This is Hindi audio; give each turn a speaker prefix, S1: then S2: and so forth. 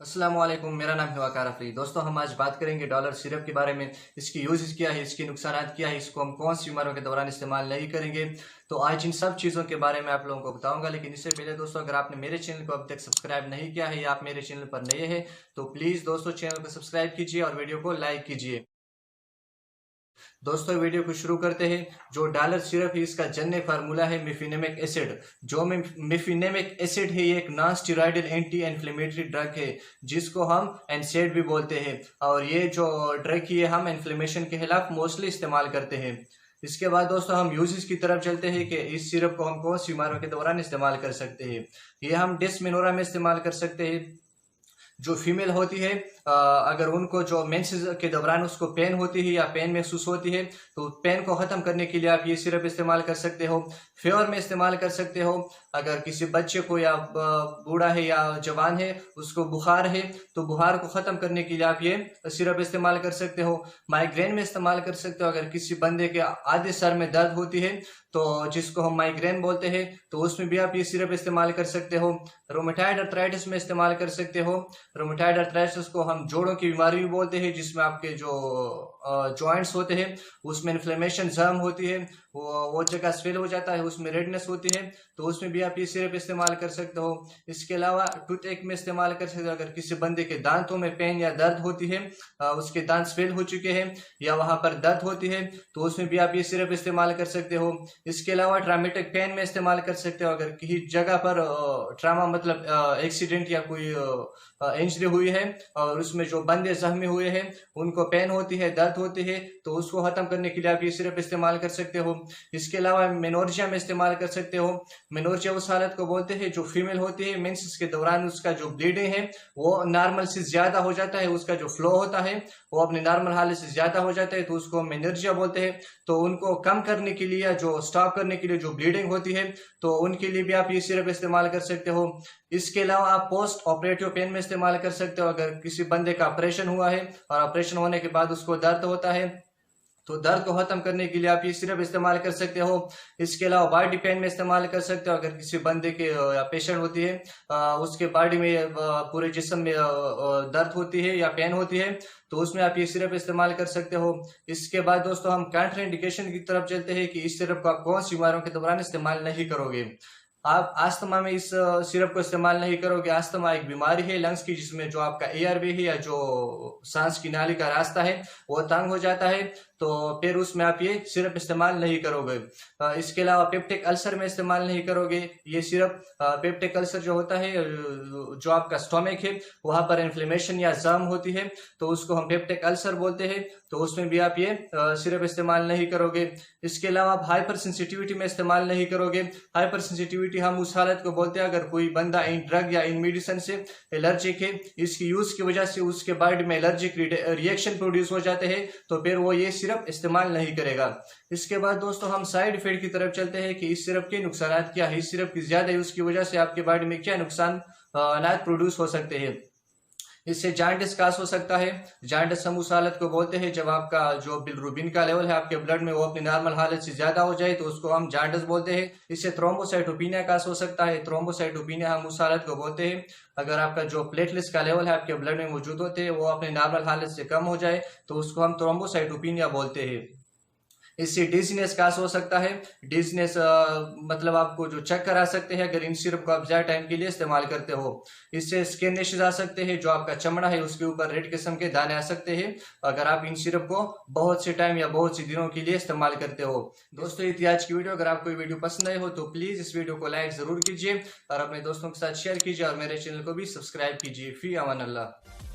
S1: अस्सलाम वालेकुम। मेरा नाम है वकार अफरी। दोस्तों, हम आज बात करेंगे डॉलर सिरप के बारे में। इसकी यूजेस क्या है, इसके नुकसान क्या है, इसको हम कौन सी बीमारियों के दौरान इस्तेमाल नहीं करेंगे। तो आज इन सब चीज़ों के बारे में आप लोगों को बताऊंगा। लेकिन इससे पहले दोस्तों, अगर आपने मेरे चैनल को अब तक सब्सक्राइब नहीं किया है या आप मेरे चैनल पर नए हैं तो प्लीज़ दोस्तों चैनल को सब्सक्राइब कीजिए और वीडियो को लाइक कीजिए। दोस्तों, वीडियो को शुरू करते हैं। जो डॉलर सिरप है इसका जन्य फार्मूला है मिफिनेमिक एसिड। जो मिफिनेमिक एसिड है ये एक non steroidal anti inflammatory drug है जिसको हम एनसेड भी बोलते हैं। और ये जो ड्रग है हम इन्फ्लेमेशन के खिलाफ मोस्टली इस्तेमाल करते हैं। इसके बाद दोस्तों हम यूजेस की तरफ चलते हैं कि इस सिरप को हम कौन सी बीमारियों के दौरान इस्तेमाल कर सकते हैं। ये हम डिस्मेनोरा में इस्तेमाल कर सकते हैं। जो फीमेल होती है अगर उनको जो मेंसेस के दौरान उसको पेन होती है या पेन महसूस होती है तो पेन को ख़त्म करने के लिए आप ये सिरप इस्तेमाल कर सकते हो। फीवर में इस्तेमाल कर सकते हो। अगर किसी बच्चे को या बूढ़ा है या जवान है उसको बुखार है तो बुखार को ख़त्म करने के लिए आप ये सिरप इस्तेमाल कर सकते हो। माइग्रेन में इस्तेमाल कर सकते हो। अगर किसी बंदे के आधे सर में दर्द होती है तो जिसको हम माइग्रेन बोलते हैं तो उसमें भी आप ये सिरप इस्तेमाल कर सकते हो। रोमेटाइड अर्थराइटिस में इस्तेमाल कर सकते हो। रोमेटाइड अर्थराइटिस को हम जोड़ों की बीमारी भी बोलते हैं जिसमें आपके जो जॉइंट्स होते हैं उसमें इन्फ्लेमेशन जर्म होती है, वो जगह स्वेल हो जाता है, उसमें रेडनेस होती है तो उसमें भी आप ये सिरप इस्तेमाल कर सकते हो। इसके अलावा टूथ एक में इस्तेमाल कर सकते हो। अगर किसी बंदे के दांतों में पेन या दर्द होती है, उसके दांत स्वेल हो चुके हैं या वहां पर दर्द होती है तो उसमें भी आप ये सिरप इस्तेमाल कर सकते हो। इसके अलावा ट्रामेटिक पेन में इस्तेमाल कर सकते हो। अगर किसी जगह पर ट्रामा मतलब एक्सीडेंट या कोई इंजरी हुई है और उसमें जो बंदे जख्मी हुए हैं उनको पेन होती है, दर्द होती है तो उसको खत्म करने के लिए आप ये सिरप इस्तेमाल कर सकते हो। इसके अलावा मेनोर्जिया में इस्तेमाल कर सकते हो। मेनोर्जिया उस हालत को बोलते हैं जो फीमेल होती है मेंसेस के दौरान उसका जो ब्लीडिंग है वो नॉर्मल से ज्यादा हो जाता है, उसका जो फ्लो होता है वो अपने नॉर्मल हालत से ज्यादा हो जाता है तो उसको मेनोर्जिया बोलते हैं। तो उनको कम करने के लिए या जो स्टॉप करने के लिए जो ब्लीडिंग होती है तो उनके लिए भी आप ये सिरप इस्तेमाल कर सकते हो। इसके अलावा आप पोस्ट ऑपरेटिव पेन में इस्तेमाल कर सकते हो। अगर किसी बंदे का ऑपरेशन हुआ है और ऑपरेशन होने के बाद उसको दर्द होता है तो दर्द को खत्म करने के लिए आप ये सिरप इस्तेमाल कर सकते हो। इसके अलावा बॉडी पेन में इस्तेमाल कर सकते हो। अगर किसी बंदे के या पेशेंट होती है उसके बॉडी में पूरे जिस्म में दर्द होती है या पेन होती है तो उसमें आप ये सिरप इस्तेमाल कर सकते हो। इसके बाद दोस्तों हम काउंटर इंडिकेशन की तरफ चलते हैं कि इस सिरप को आप कौन सी बीमारियों के दौरान इस्तेमाल नहीं करोगे। आप अस्थमा में इस सिरप को इस्तेमाल नहीं करोगे। अस्थमा एक बीमारी है लंग्स की जिसमें जो आपका एयरवे है या जो सांस की नाली का रास्ता है वो तंग हो जाता है तो फिर उसमें आप ये सिरप इस्तेमाल नहीं करोगे। इसके अलावा पेप्टिक अल्सर में इस्तेमाल नहीं करोगे ये सिरप। पेप्टिक अल्सर जो होता है जो आपका स्टोमक है वहां पर इन्फ्लेमेशन या जर्म होती है तो उसको हम पेप्टिक अल्सर बोलते हैं तो उसमें भी आप ये सिरप इस्तेमाल नहीं करोगे। इसके अलावा आप हाइपर सेंसिटिविटी में इस्तेमाल नहीं करोगे। हाइपर सेंसिटिविटी हम उस हालत को बोलते हैं अगर कोई बंदा इन ड्रग या इन मेडिसिन से एलर्जिक है, इसकी यूज की वजह से उसके बॉडी में एलर्जिक रिएक्शन प्रोड्यूस हो जाते हैं तो फिर वो ये सिरप इस्तेमाल नहीं करेगा। इसके बाद दोस्तों हम साइड इफेक्ट की तरफ चलते हैं कि इस सिरप के नुकसान क्या है, इस सिरप की ज्यादा यूज की वजह से आपके बॉडी में क्या नुकसान प्रोड्यूस हो सकते हैं। इससे जांडिस कास हो सकता है। जांडिस हम उस हालत को बोलते हैं जब आपका जो बिलरुबिन का लेवल है आपके ब्लड में वो अपनी नॉर्मल हालत से ज्यादा हो जाए तो उसको हम जांडिस बोलते हैं। इससे थ्रोम्बोसाइटोपिनिया कास हो सकता है। थ्रोम्बोसाइटोपिनिया हम उस हालत को बोलते हैं अगर आपका जो प्लेटलेट्स का लेवल है आपके ब्लड में मौजूद होते हैं वो अपने नॉर्मल हालत से कम हो जाए तो उसको हम थ्रोम्बोसाइटोपिनिया बोलते हैं। इससे डिजीनेस कास हो सकता है। डिजीनेस मतलब आपको जो चक्कर आ सकते हैं अगर इन सिरप को आप ज्यादा टाइम के लिए इस्तेमाल करते हो। इससे स्किन रैशेज आ सकते हैं, जो आपका चमड़ा है उसके ऊपर रेड किस्म के दाने आ सकते हैं अगर आप इन सिरप को बहुत से टाइम या बहुत से दिनों के लिए इस्तेमाल करते हो। दोस्तों, ये थी आज की वीडियो। अगर आपको ये वीडियो पसंद आई हो तो प्लीज इस वीडियो को लाइक जरूर कीजिए और अपने दोस्तों के साथ शेयर कीजिए और मेरे चैनल को भी सब्सक्राइब कीजिए। फी अमान अल्लाह।